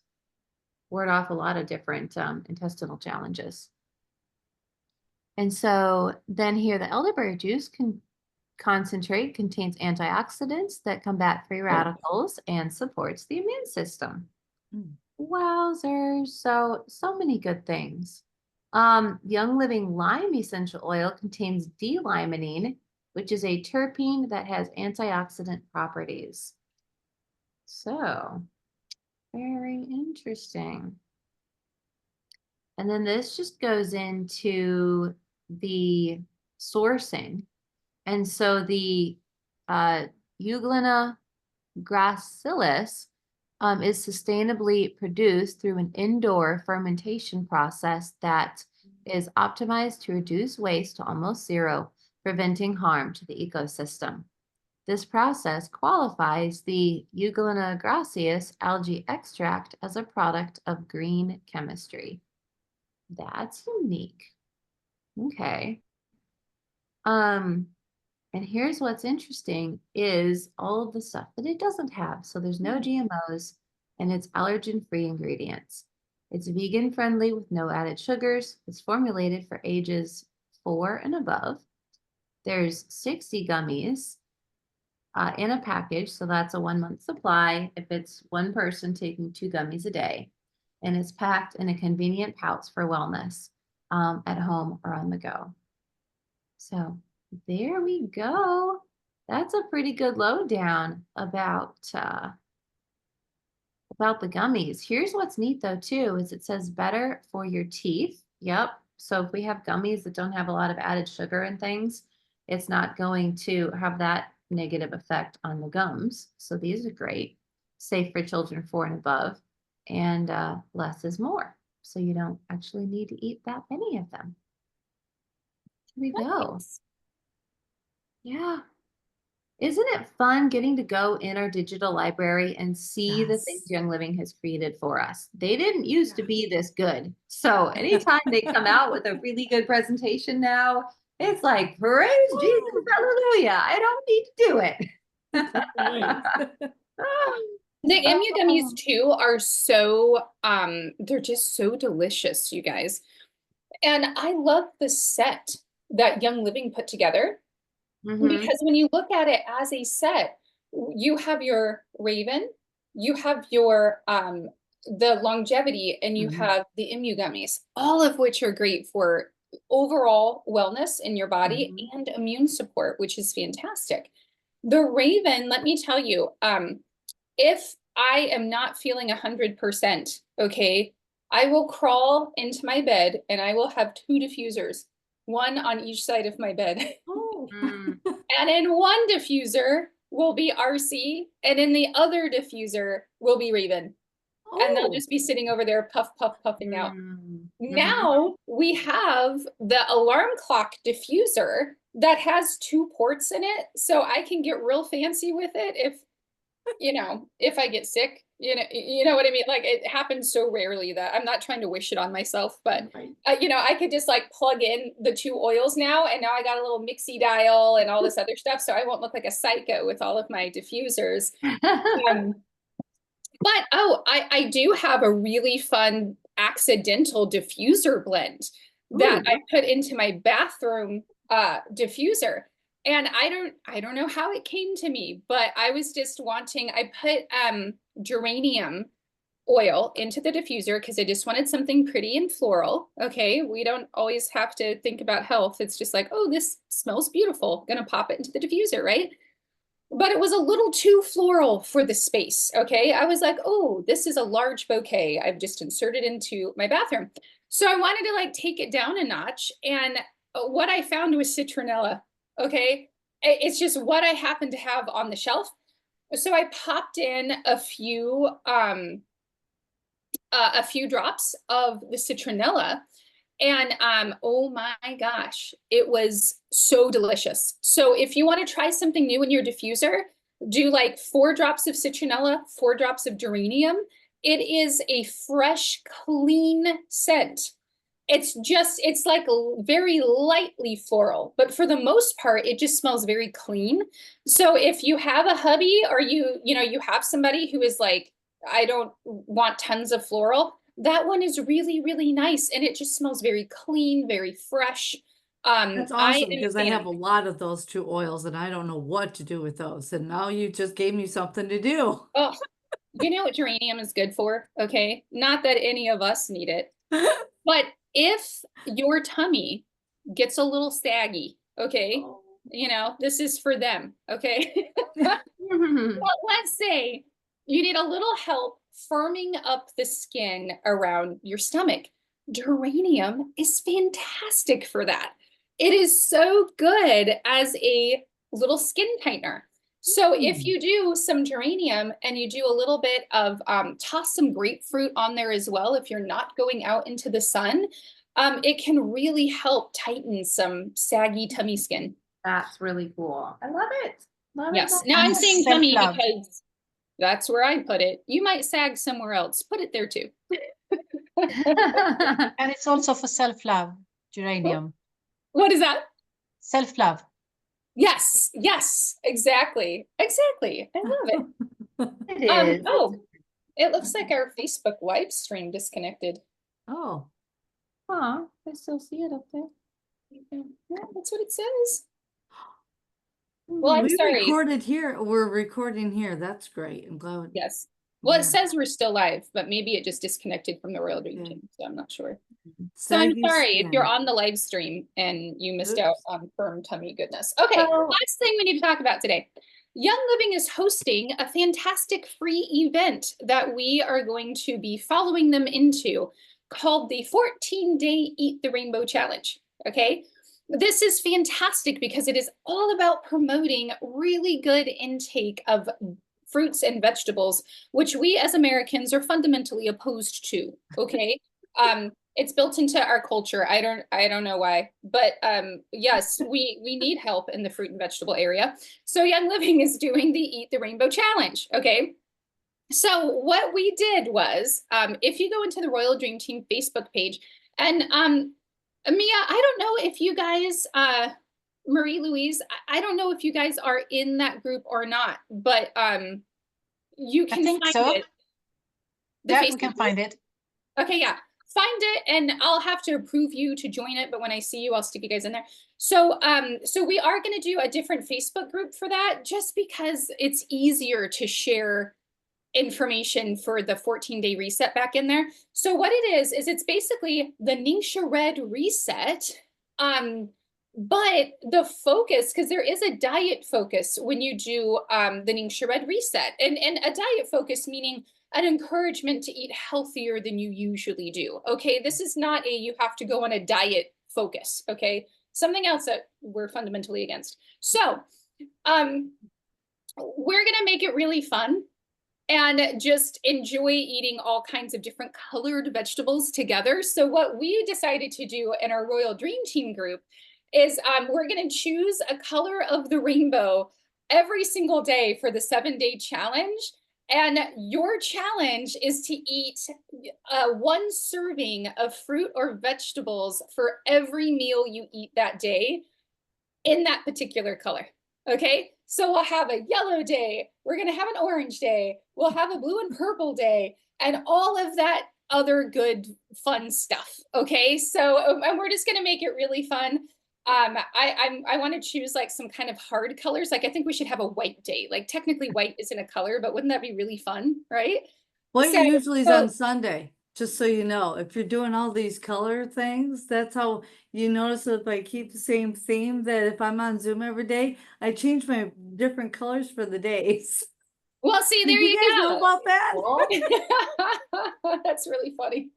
ward off a lot of different intestinal challenges. And so then here the elderberry juice concentrate contains antioxidants that combat free radicals and supports the immune system. Wowzers. So many good things. Young Living Lime Essential Oil contains D-limonene, which is a terpene that has antioxidant properties. So, very interesting. And then this just goes into the sourcing. And so the Euglena gracilis is sustainably produced through an indoor fermentation process that is optimized to reduce waste to almost zero, preventing harm to the ecosystem. This process qualifies the Euglena gracilis algae extract as a product of green chemistry. That's unique. Okay. And here's what's interesting is all of the stuff that it doesn't have. So there's no GMOs and it's allergen-free ingredients. It's vegan friendly with no added sugars. It's formulated for ages 4 and above. There's 60 gummies in a package. So that's a 1-month supply if it's one person taking 2 gummies a day. And it's packed in a convenient pouch for wellness at home or on the go. So there we go. That's a pretty good lowdown about the gummies. Here's what's neat though too, is it says better for your teeth. Yep. So if we have gummies that don't have a lot of added sugar and things, it's not going to have that negative effect on the gums. So these are great. Safe for children 4 and above. And less is more. So you don't actually need to eat that many of them. Here we go. Nice. Yeah. Isn't it fun getting to go in our digital library and see the things Young Living has created for us? They didn't used to be this good. So anytime they come out with a really good presentation now, it's like, praise Jesus, hallelujah. I don't need to do it. The Immugummies too are so, they're just so delicious, you guys. And I love the set that Young Living put together. Because when you look at it as a set, you have your Raven, you have your the longevity, and you have the Immugummies, all of which are great for overall wellness in your body and immune support, which is fantastic. The Raven, let me tell you, if I am not feeling 100%, okay, I will crawl into my bed and I will have 2 diffusers, one on each side of my bed. Oh. And in one diffuser will be RC, and in the other diffuser will be Raven. And they'll Oh, just be sitting over there, puffing out. Mm. Now we have the alarm clock diffuser that has 2 ports in it, so I can get real fancy with it if, you know, if I get sick, you know what I mean? Like, it happens so rarely that I'm not trying to wish it on myself, but Right. you know, I could just like plug in the 2 oils now, and now I got a little mixie dial and all this other stuff, so I won't look like a psycho with all of my diffusers. But oh, I do have a really fun accidental diffuser blend that Ooh. I put into my bathroom diffuser. And I don't know how it came to me, but I was just wanting, I put geranium oil into the diffuser because I just wanted something pretty and floral. Okay, we don't always have to think about health. It's just like, oh, this smells beautiful. Gonna pop it into the diffuser, right? But it was a little too floral for the space. Okay, I was like, oh, this is a large bouquet I've just inserted into my bathroom. So I wanted to like take it down a notch, and what I found was citronella. Okay, it's just what I happened to have on the shelf. So I popped in a few drops of the citronella, and oh my gosh, it was so delicious. So if you want to try something new in your diffuser, do like 4 drops of citronella, 4 drops of geranium. It is a fresh, clean scent. It's like very lightly floral, but for the most part, it just smells very clean. So if you have a hubby, or you know, you have somebody who is like, I don't want tons of floral, that one is really, really nice. And it just smells very clean, very fresh. that's I awesome am because a I fan. have a lot of those 2 oils and I don't know what to do with those. And now you just gave me something to do. Oh, you know what geranium is good for? Okay. Not that any of us need it, but if your tummy gets a little saggy, okay, you know, this is for them. Okay. Well, let's say you need a little help firming up the skin around your stomach. Geranium is fantastic for that. It is so good as a little skin tightener. So if you do some geranium and you do a little bit of, toss some grapefruit on there as well, if you're not going out into the sun, it can really help tighten some saggy tummy skin. That's really cool. I love it. Love it. Yes. love Now I'm And saying tummy self-love. because that's where I put it. You might sag somewhere else. Put it there too. it. And it's also for self-love, geranium. What is that? Self-love. Yes. Yes. Exactly. Exactly. I love it. It is. Oh, it looks like our Facebook live stream disconnected. Oh, Aw, I still see it up there. Yeah, that's what it says. Well, I'm we sorry. recorded here. We're recording here. That's great. I'm glad. Yes. Well, it Yeah. says we're still live, but maybe it just disconnected from the Royal Dream Yeah. Team, so I'm not sure. So I'm Saggy sorry if you're skin. on the live stream and you missed out Oops. on firm tummy goodness. Okay, So- last thing we need to talk about today. Young Living is hosting a fantastic free event that we are going to be following them into, called the 14-Day Eat the Rainbow Challenge. Okay, this is fantastic because it is all about promoting really good intake of fruits and vegetables, which we as Americans are fundamentally opposed to. Okay. It's built into our culture. I don't know why, but yes, we need help in the fruit and vegetable area. So Young Living is doing the Eat the Rainbow Challenge. Okay. So what we did was, if you go into the Royal Dream Team Facebook page, and Mia, I don't know if you guys, Marie Louise, I don't know if you guys are in that group or not, but you I can think find so. it. The Yeah, we Facebook can group? find it. Okay, yeah. Find it, and I'll have to approve you to join it, but when I see you, I'll stick you guys in there. So so we are going to do a different Facebook group for that, just because it's easier to share information for the 14-day reset back in there. So what it is it's basically the NingXia Red reset, but the focus, because there is a diet focus when you do the NingXia Red reset, and a diet focus meaning an encouragement to eat healthier than you usually do. Okay, this is not a you have to go on a diet focus. Okay, something else that we're fundamentally against. So we're going to make it really fun and just enjoy eating all kinds of different colored vegetables together. So what we decided to do in our Royal Dream Team group is we're going to choose a color of the rainbow every single day for the 7-day challenge. And your challenge is to eat 1 serving of fruit or vegetables for every meal you eat that day in that particular color. Okay, so we'll have a yellow day, we're gonna have an orange day, we'll have a blue and purple day, and all of that other good fun stuff. Okay, so and we're just gonna make it really fun. I want to choose like some kind of hard colors. Like I think we should have a white day. Like technically white isn't a color, but wouldn't that be really fun, right? White So- usually is on Sunday, just so you know. If you're doing all these color things, that's how you notice if I keep the same theme, that if I'm on Zoom every day, I change my different colors for the days. Well, see, there Did you guys know go. about that? Cool. That's really funny.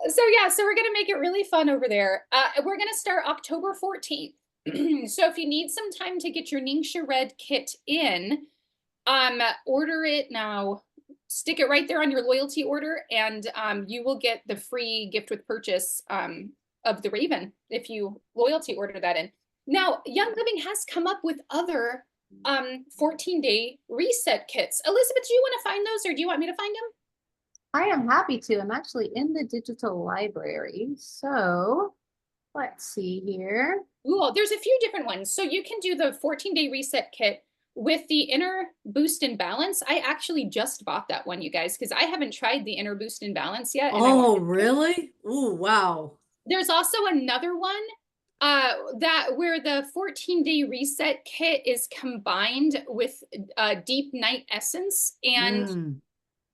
So yeah, so we're gonna make it really fun over there. We're gonna start October 14th. So if you need some time to get your NingXia Red kit in, order it now. Stick it right there on your loyalty order, and you will get the free gift with purchase of the Raven if you loyalty order that in. Now, Young Living has come up with other 14-day reset kits. Elizabeth, do you want to find those, or do you want me to find them? I am happy to. I'm actually in the digital library. So let's see here. Ooh, there's a few different ones. So you can do the 14-day reset kit with the inner boost and balance. I actually just bought that one, you guys, because I haven't tried the inner boost and balance yet. And Oh, really? Ooh, wow. there's also another one that where the 14-day reset kit is combined with deep night essence, and Mm.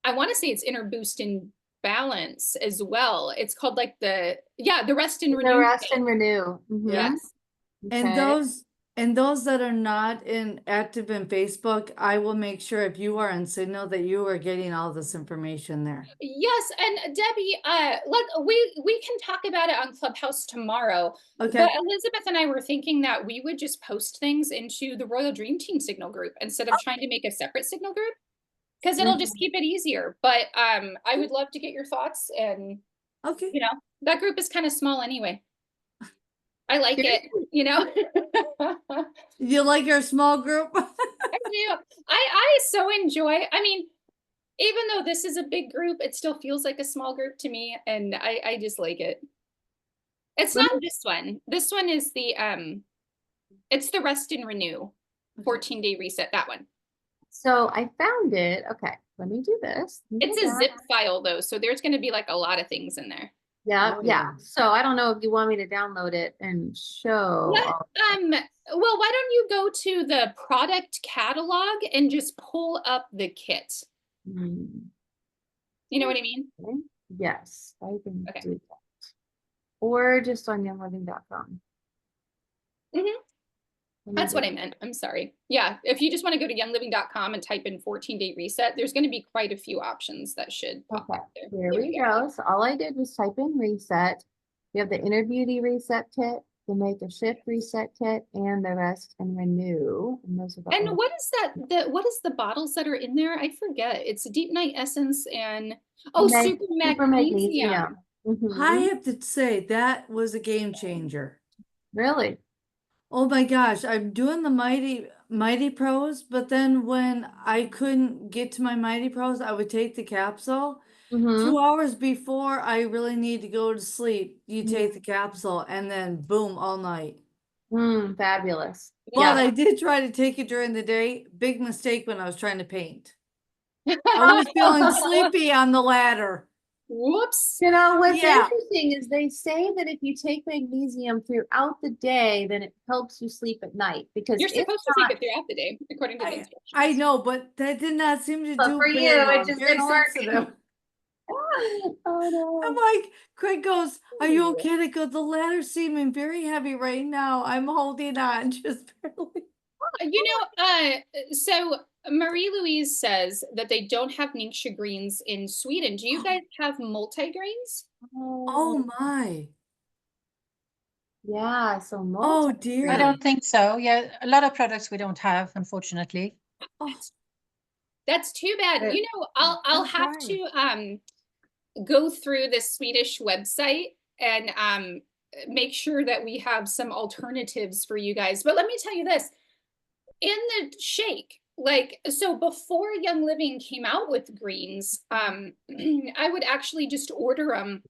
I want to say it's inner boost and balance as well. It's called like the rest and renew. The rest and renew. Mhm. Yes. And Okay. those that are not active in Facebook, I will make sure if you are on Signal that you are getting all this information there. Yes, and Debbie, we can talk about it on Clubhouse tomorrow. Okay. But Elizabeth and I were thinking that we would just post things into the Royal Dream Team Signal group instead of trying to make a separate Signal group, because it'll just keep it easier. But I would love to get your thoughts, and Okay. you know, that group is kind of small anyway. I like it, you know. You like our small group? I do. I so enjoy. I mean, even though this is a big group, it still feels like a small group to me, and I just like it. It's not this one. This one is the it's the rest and renew 14-day reset, that one. So I found it. Okay, let me do this. It's a zip file though, so there's going to be like a lot of things in there. Yeah, Oh, yeah. yeah. So I don't know if you want me to download it and show. What, all- well, why don't you go to the product catalog and just pull up the kit? Hmm, You know what I mean? okay. Yes, I can Okay. do that. Or just on youngliving.com. Mhm. Let me That's do what I meant. I'm sorry. Yeah, if you just want to go to youngliving.com and type in 14-day reset, there's going to be quite a few options that should pop Okay, up there. here There we you go. So all I did was type in reset. We have the Inner Beauty reset kit, the Make a Shift reset kit, and the Rest and Renew. And those are the And only- what is that? What is the bottles that are in there? I forget. It's Deep Night Essence and Super Magnesium. Mhm. I have to say that was a game changer. Really? Oh my gosh, I'm doing the Mighty Pros, but then when I couldn't get to my Mighty Pros, I would take the capsule. Mhm. 2 hours before I really need to go to sleep, you take the capsule and then boom, all night. Fabulous. But Yeah. I did try to take it during the day. Big mistake when I was trying to paint. I was feeling sleepy on the ladder. Whoops. You know, what's Yeah. interesting is they say that if you take magnesium throughout the day, then it helps you sleep at night because You're if supposed to not, take it throughout the day, according to the instructions. I know, but that did not seem to But do for very you, it well. just Very didn't work. sensitive. oh I'm no. like, Craig goes, "Are you okay?" I go, "The ladder's seeming very heavy right now. I'm holding on just barely." You know, so Marie Louise says that they don't have NingXia greens in Sweden. Do you guys have multi-grains? Oh my. Yeah, so Oh, multi. dear. I don't think so. Yeah, a lot of products we don't have, unfortunately. Oh, That's too bad. Uh, You know, I'll I'm have sorry. to go through the Swedish website and make sure that we have some alternatives for you guys. But let me tell you this, in the shake, like, so before Young Living came out with greens, I would actually just order them,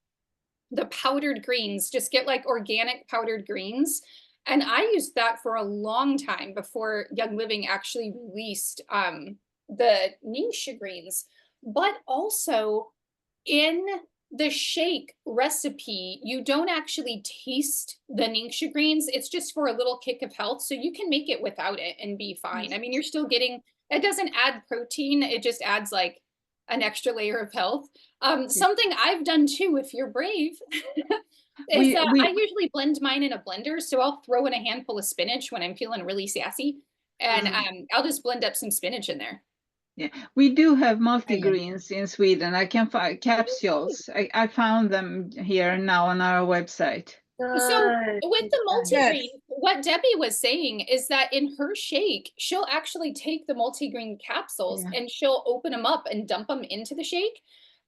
the powdered greens, just get like organic powdered greens. And I used that for a long time before Young Living actually released the NingXia greens. But also in the shake recipe, you don't actually taste the NingXia greens. It's just for a little kick of health. So you can make it without it and be fine. I mean, you're still getting, it doesn't add protein. It just adds like an extra layer of health. Something I've done too, if you're brave, is I usually blend mine in a blender. So I'll throw in a handful of spinach when I'm feeling really sassy. And I'll just blend up some spinach in there. Yeah, we do have multigreens in Sweden. I can find capsules. I found them here now on our website. So with the multigreen, Good. what Debbie was saying is that in her shake, she'll actually take the multigreen capsules Yeah. and she'll open them up and dump them into the shake.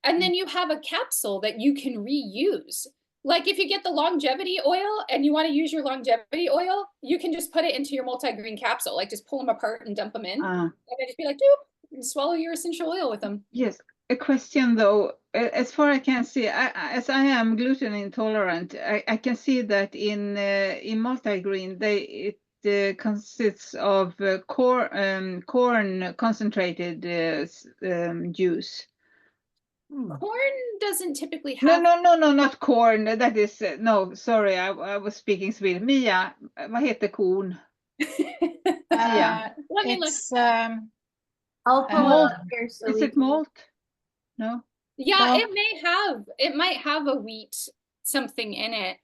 And then you have a capsule that you can reuse. Like if you get the longevity oil and you want to use your longevity oil, you can just put it into your multigreen capsule, like just pull them apart and dump them in. And then just be like, doop, and swallow your essential oil with them. Yes, a question though. As far as I can see, as I am gluten intolerant, I can see that in multigreen it consists of corn concentrated juice. Corn doesn't typically No, have. no, not corn. That is no. Sorry, I was speaking Swedish. Mia, vad heter korn? Yeah. Let me look. It's I'll pull it Malt. up here so Is we it can. malt? No. Yeah, Well- it might have a wheat something in it.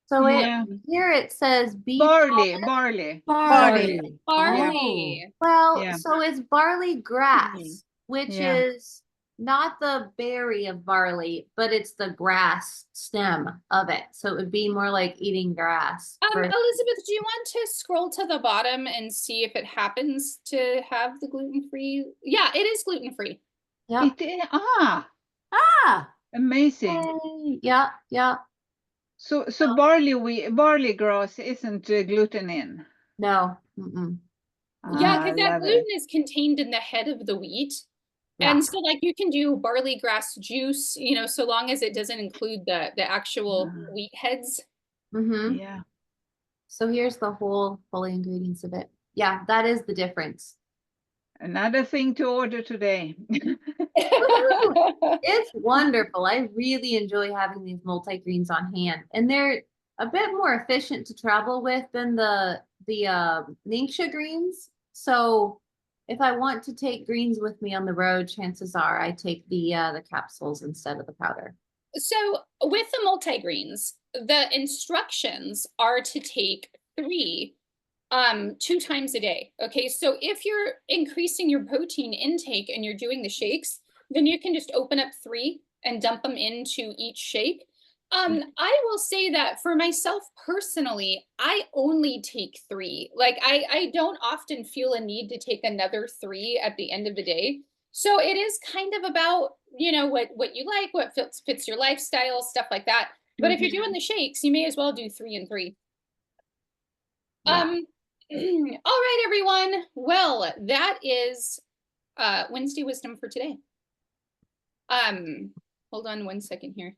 So Yeah. here it says beef. Barley. Barley. Barley. Oh. Well, Yeah. so it's barley grass, which Yeah. is not the berry of barley, but it's the grass stem of it. So it would be more like eating grass. Elizabeth, do you want to scroll to the bottom and see if it happens to have the gluten-free? Yeah, it is gluten-free. Yep. It is, Ah, amazing. Yay. Yeah, yeah. So barley grass isn't gluten in. No. Mm-mm. Yeah, I because that love gluten it. is contained in the head of the wheat. Yeah. And so like you can do barley grass juice, you know, so long as it doesn't include the actual wheat heads. Mm-hmm. Yeah. So here's the whole ingredients of it. Yeah, that is the difference. Another thing to order today. It's wonderful. I really enjoy having these multi-greens on hand, and they're a bit more efficient to travel with than the NingXia greens. So if I want to take greens with me on the road, chances are I take the capsules instead of the powder. So with the multi-greens, the instructions are to take 3 2 times a day. Okay, so if you're increasing your protein intake and you're doing the shakes, then you can just open up 3 and dump them into each shake. I will say that for myself personally, I only take 3. Like I don't often feel a need to take another 3 at the end of the day. So it is kind of about, you know, what you like, what fits your lifestyle, stuff like that. But if you're doing the shakes, you may as well do 3 and 3. Yeah. All right, everyone. Well, that is Wednesday wisdom for today. Hold on one second here.